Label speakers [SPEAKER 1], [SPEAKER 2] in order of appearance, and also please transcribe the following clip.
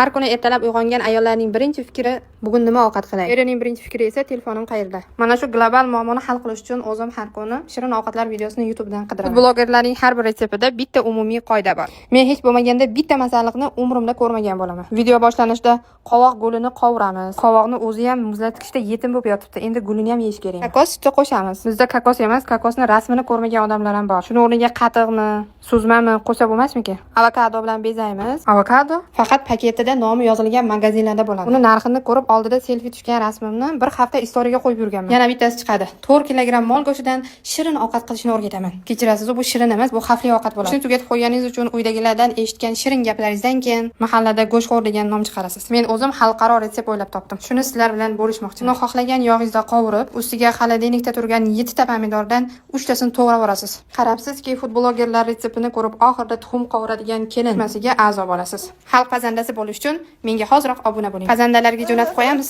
[SPEAKER 1] Har kuni ertalab uyg'ongan ayollarning birinchi fikri bugun nima ovqat qilay? Erining birinchi fikri esa telefonim qayerda? Mana shu global muammoni hal qilish uchun o'zim har kuni shirin ovqatlar videosini YouTube dan qidiraman. Blogerlarning har bir retseptida bitta umumiy qoida bor. Men hech bo'lmaganda bitta masalliqni umrimda ko'rmagan bo'laman. Video boshlanishida qovoq gulini qovuramiz. Qovoqni o'zi ham muzlatgichda yetim bo'lib yotibdi. Endi gulini ham yeyish kerak. Kokos sutni qo'shamiz. Bizda kokos emas, kokosni rasmini ko'rmagan odamlar ham bor. Shuni o'rniga qatiqmi, suzmami qo'shsa bo'lmasmikan? Avokado bilan bezaymiz. Avokado faqat paketida nomi yozilgan magazinlarda bo'ladi. Uni narxini ko'rib oldida selfie tushgan rasmimni bir hafta istoriyaga qo'yib yurganman. Yana bittasi chiqadi. 4 kilogramm mol go'shtidan shirin ovqat qilishni o'rgataman. Kechirasiz, bu shirin emas, bu xavfli ovqat bo'ladi. Shuni tugatib qo'yganingiz uchun uydagilardan eshitgan shirin gaplaringizdan keyin mahallada go'shtxo'r degan nom chiqarasiz. Men o'zim xalqaro retsept o'ylab topdim. Shuni sizlar bilan bo'lishmoqchiman. Uni xohlagan yog'ingizda qovurib, ustiga xolodilnikda turgan 7 ta pomidordan 3 tasini to'g'rab olasiz. Qarabsizki, futbolgerlar retseptini ko'rib oxirida tuxum qovuradigan kelin masiga a'zo bo'lasiz. Xalq pazandasi bo'lish uchun menga hoziroq obuna bo'ling. Pazandalarga jo'natib qo'yamiz.